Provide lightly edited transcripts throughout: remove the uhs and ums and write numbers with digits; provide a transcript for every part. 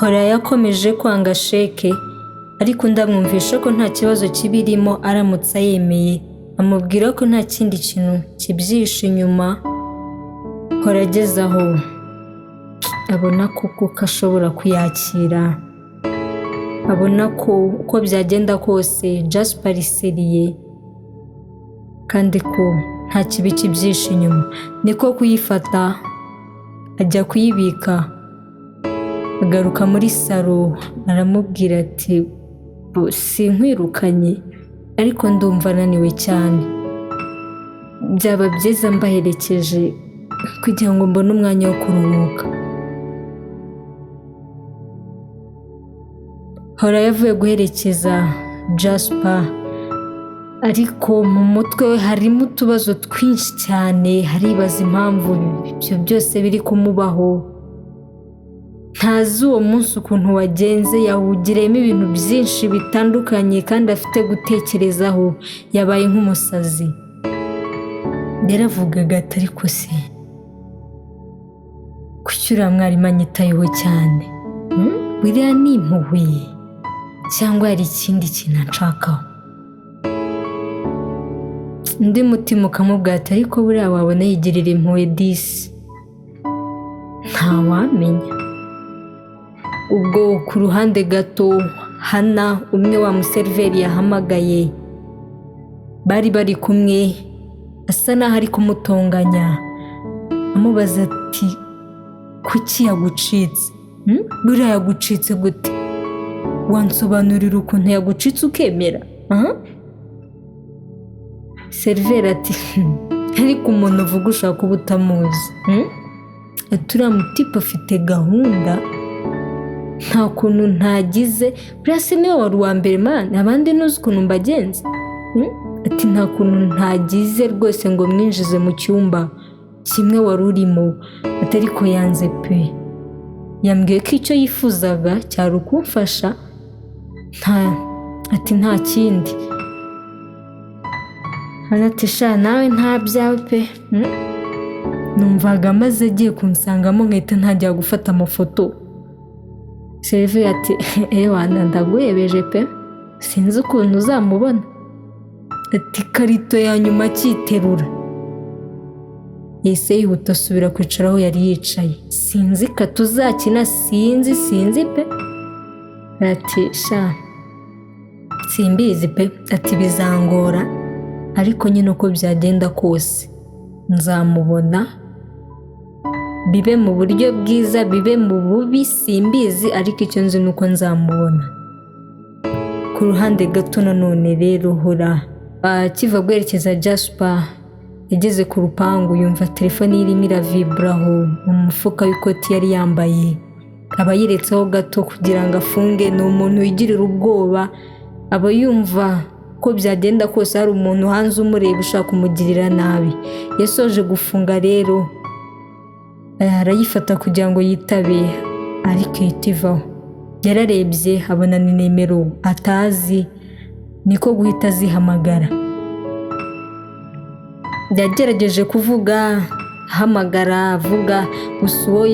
Hora yakomeje kwanga sheke ariko ndamwumvisha ko nta kibazo kibirimo aramutse yemeye, amubwira ko nta kindi kintu kibyihishe inyuma. Hora ageze aho abona ko ashobora kuyakira, abona ko uko byagenda kose Jasper ariseriye kandi ko nta kibi kibyihishe inyuma. Niko kuyifata ajya kuyibika, agaruka muri salo aramubwira ati sinkwirukanye ariko ndumva naniwe cyane, byaba byiza mbaherekeje kugira ngo mbone umwanya wo kuruhuka. Hora yavuye guherekeza Jasper ariko mu mutwe we harimo utubazo twinshi cyane, haribaza impamvu ibyo byose biri kumubaho. Ntazi uwo munsi ukuntu wagenze, yawugiremo ibintu byinshi bitandukanye kandi afite gutekerezaho, yabaye nk'umusazi. Yaravugaga ati ariko se kuki uriya mwarimu anyitayeho cyane? Buriya ni impuhwe cyangwa hari ikindi kintu anshakaho? Undi mutima ukamubwira ati ariko buriya wabona yigirira impuhwe disi, ntawamenya. Ubwo ku ruhande gato Hana, umwe wa museriveri yahamagaye, bari kumwe, asa naho ari kumutonganya, amubaza ati kuki yagucitse? Buriya yagucitse gute? Wansobanurira ukuntu yagucitse ukemera? Seriveri ati ariko umuntu uvuga ushaka kuba utamuzi. Uriya mutipe afite gahunda, nta kuntu ntagize, buriya se niwe wari uwa mbere mani, abandi ntuzi ukuntu mbagenza. Ati nta kuntu ntagize rwose ngo mwinjize mu cyumba kimwe wari urimo. Ati ariko yanze pe, yambwiye ko icyo yifuzaga cyari ukumfasha, ati nta kindi. Ati sha nawe nta byawe pe. Numvaga maze agiye kunsangamo nkahita ntajya gufata amafoto. Seriveri ati ewana ndaguhebeje pe, sinzi ukuntu uzamubona. Ati karito ya nyuma akiterura yahise yihuta asubira kwicara aho yari yicaye. Sinzi ko tuzakina, sinzi pe. Ati sha simbizi pe. Ati bizangora ariko nyine uko byagenda kose nzamubona, bibe mu buryo bwiza bibe mu bubi simbizi, ariko icyo nzi nuko nzamubona. Ku ruhande gato nanone rero Hora akiva guherekeza Jasper yageze ku rupangu, yumva telefone irimo iraviburaho mu mufuka w'ikoti yari yambaye, aba yiretseho gato kugira ngo afunge. Ni umuntu wigirira ubwoba, aba yumva ko byagenda kose hari umuntu hanze umureba ushaka kumugirira nabi. Yasoje gufunga rero arayifata kugira ngo yitabe ariko ihita ivaho. Yararebye abona ni nimero atazi, niko guhita azihamagara. Yagerageje kuvuga, ahamagara avuga, gusa uwo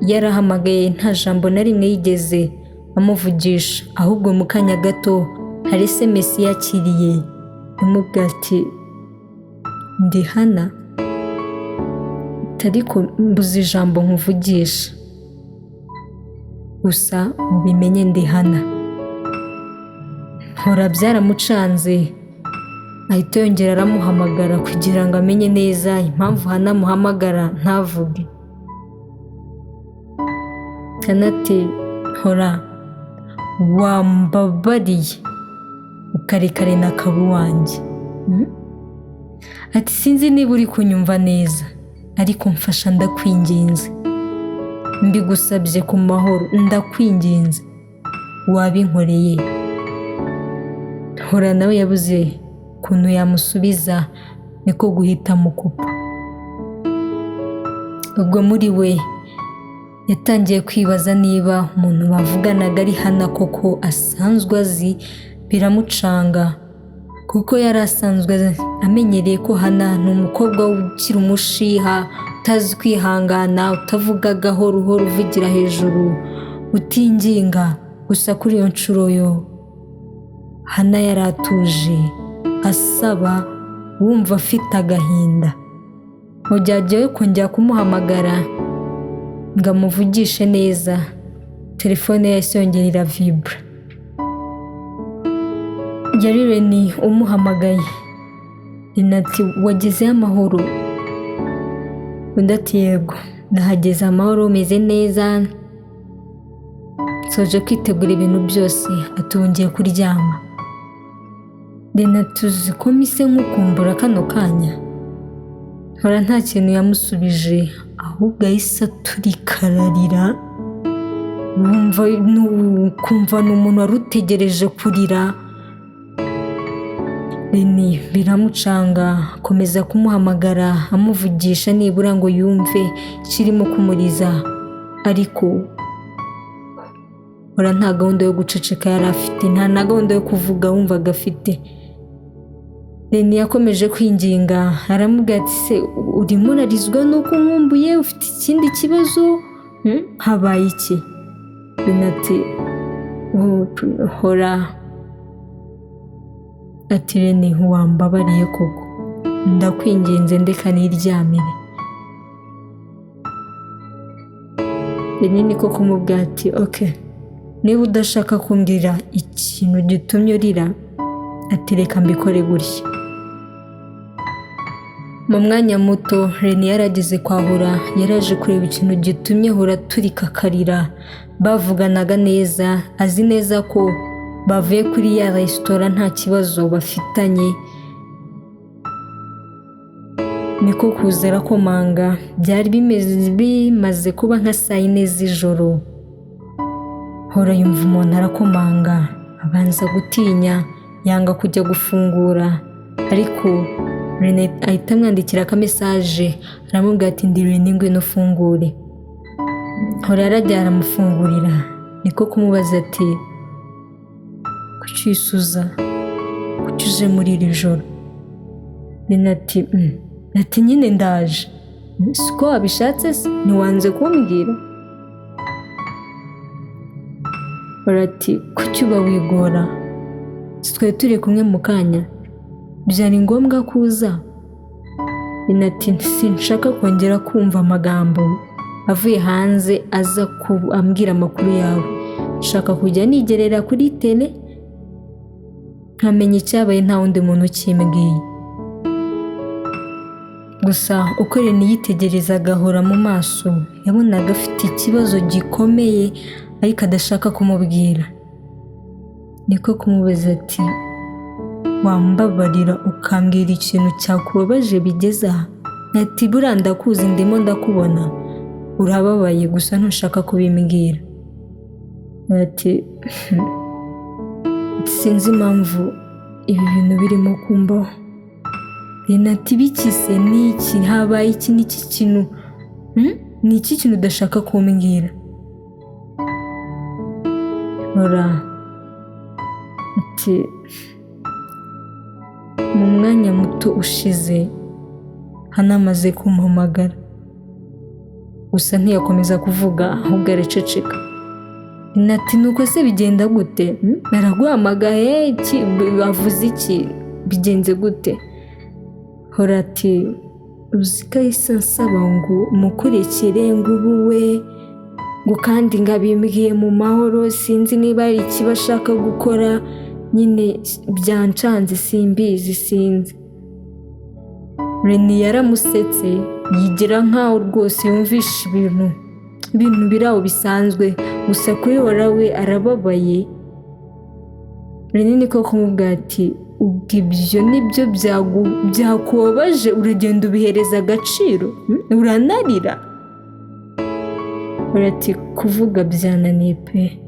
yarahamagaye nta jambo na rimwe yigeze amuvugisha, ahubwo mu kanya gato hari SMS yakiriye imubwira ati ndi Hana, ariko mbuze ijambo nkuvugisha, gusa ubimenye ndi Hana. Hora byaramucanze, ahita yongera aramuhamagara kugira ngo amenye neza impamvu Hana amuhamagara ntavuge. Ati Hora wambabariye ukarekare na kabu wanjye. Ati sinzi niba uri kunyumva neza ariko mfasha ndakwinginze, mbigusabye ku mahoro, ndakwinginze wabinkoreye. Hora nawe yabuze ukuntu yamusubiza, niko guhita mukupa. Ubwo muri we yatangiye kwibaza niba umuntu bavuganaga ari Hana koko asanzwe azi. Biramucanga kuko yari asanzwe amenyereye ko Hana ni umukobwa ukiri umushiha, utazi kwihangana, utavuga gahoro uvugira hejuru, utinginga. Gusa kuri iyo nshuro yo Hana yari atuje asaba, wumva afite agahinda. Mu gihe agiye kongera kumuhamagara ngo amuvugishe neza, telefone yahise yongera iravibra. Yari Reni umuhamagaye. Reni ati wagezeyo amahoro? Undi ati yego nahageze amahoro, meze neza, nsoje kwitegura ibintu byose, atongeye kuryama. Reni ati uzi ko mise nkukumbura kano kanya? Hora nta kintu yamusubije, ahubwo ahise aturikararira. Kumva ni umuntu wari utegereje kurira. Reni biramucanga, akomeza kumuhamagara amuvugisha nibura ngo yumve kirimo kumuriza, ariko hora nta gahunda yo guceceka yari afite, nta na gahunda yo kuvuga wumvaga afite. Reni yakomeje kwinginga, aramubwira ati se urimo urarizwa nuko nkumbuye, ufite ikindi kibazo? Habaye iki? Reni ati hora. Ati Reni wambabariye koko, ndakwinginze ndeka niryamire. Reni niko kumubwira ati okay, niba udashaka kumbwira ikintu gitumye urira, ati reka mbikore gutya. Mu mwanya muto Reni yarageze kwa Hora, yaraje kureba ikintu gitumye Hora aturika akarira. Bavuganaga neza, azi neza ko bavuye kuri ya resitora nta kibazo bafitanye. Niko kuza arakomanga, byari bimaze kuba nka 4 z'ijoro. Hora yumva umuntu arakomanga, abanza gutinya, yanga kujya gufungura, ariko Reni ahita amwandikira akamesaje, aramubwira ati ndi Reni ngwino ufungure. Hora yarajya aramufungurira, niko kumubaza ati kuki wisuza, kuki uje muri iri joro? Reni ati nyine ndaje. Siko wabishatse se, ntiwanze kumbwira? Hora ati kuki uba wigora, twe turi kumwe mu kanya, byari ngombwa kuza? Reni ati sinshaka kongera kumva amagambo avuye hanze aza ambwira amakuru yawe, nshaka kujya nigerera kuri tele nkamenya icyabaye nta wundi muntu ukimbwiye. Gusa uko Reni yitegerezaga Hora mu maso, yabonaga afite ikibazo gikomeye ariko adashaka kumubwira. Niko kumubaza ati wambabarira ukambwira ikintu cyakubabaje bigeze aha? Ati buriya ndakuzi, ndimo ndakubona urababaye, gusa ntushaka kubimbwira. Ati sinzi impamvu ibi bintu birimo kumbaho. Reni ati bikise n'iki, habaye iki? N'iki kintu ni iki kintu udashaka kumbwira? Hora ati mu mwanya muto ushize Hana amaze kumpamagara, gusa ntiyakomeza kuvuga ahubwo araceceka. Reni ati nuko se bigenda gute? Naraguhamagaye iki, bavuze iki, bigenze gute? Hora ati uzi ko ahise ansaba ngo mukurikire ngo ubuwe, ngo kandi ngabimbwiye mu mahoro, sinzi niba ari iki bashaka gukora, nyine byancanze simbizi, sinzi. Reni yaramusetse, yigira nkaho rwose yumvisha ibintu biri aho bisanzwe, gusa kuri Hora we arababaye. Reni niko kumubwira ati ubwo ibyo nibyo byakubabaje uragenda ubihereza agaciro, uranarira? Hora ati kuvuga byananiye pe,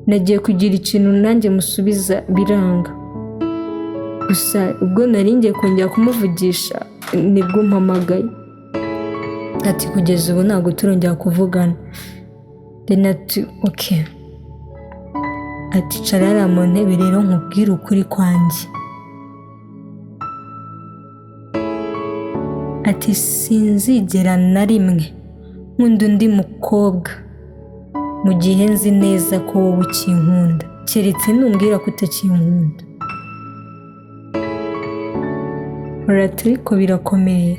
nagiye kugira ikintu nanjye musubiza biranga, gusa ubwo nari ngiye kongera kumuvugisha nibwo mpamagaye. Ati kugeza ubu ntabwo turongera kuvugana. Reni ati okay. Ati cara mu ntebe rero nkubwire ukuri kwanjye. Ati sinzigera na rimwe nkunda undi mukobwa, mu gihe nzi neza ko wowe ukinkunda, keretse numbwira ko utakinkunda. Ariko birakomeye,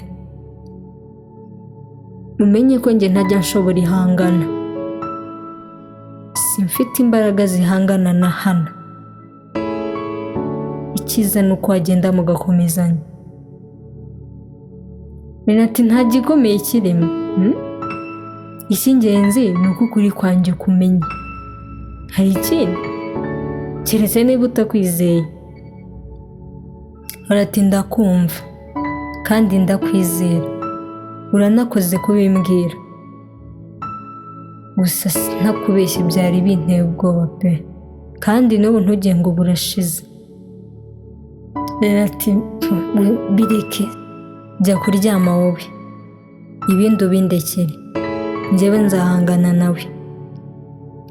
umenye ko njye ntajya nshobora ihangana, simfite imbaraga zihangana na hano. Icyiza ni uko wagenda mugakomezanya. Ati nta gikomeye kirimo, icy'ingenzi ni uko ukuri kwanjye kumenya. Hari ikindi keretse niba utakwizeye. Ati ndakumva kandi ndakwizera, uranakoze kubimbwira, gusa ntakubeshye byari binteye ubwoba pe, kandi n'ubu ntugire ngo burashize. Ati bireke, jya kuryama wowe, ibindi ubindekere, njyewe nzahangana nawe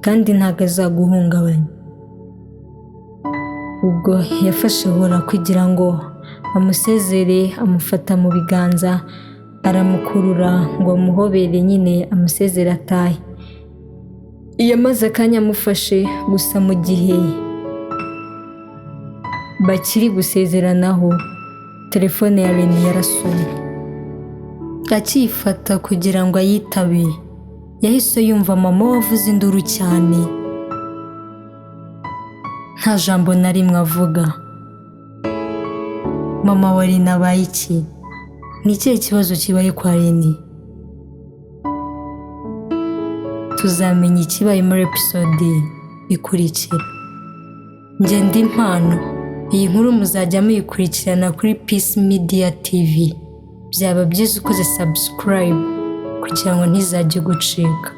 kandi ntabwo azaguhungabanya. Ubwo yafashe Hora kugira ngo amusezere, amufata mu biganza, aramukurura ngo amuhobere nyine amusezere atahe. Yamaze akanya amufashe, gusa mu gihe bakiri gusezeranaho telefone ya Reni yarasonye. Akiyifata kugira ngo ayitabe, yahise yumva mama wavuze induru cyane, nta jambo na rimwe avuga. Mama wa Reni abaye iki? Ni ikihe kibazo kibaye kwa Reni? Tuzamenya ikibaye muri episode ikurikira. Njye ndi Impano, iyi nkuru muzajya muyikurikirana kuri Peace Media TV. Byaba byiza ukoze subscribe kugira ngo ntizajye gucika.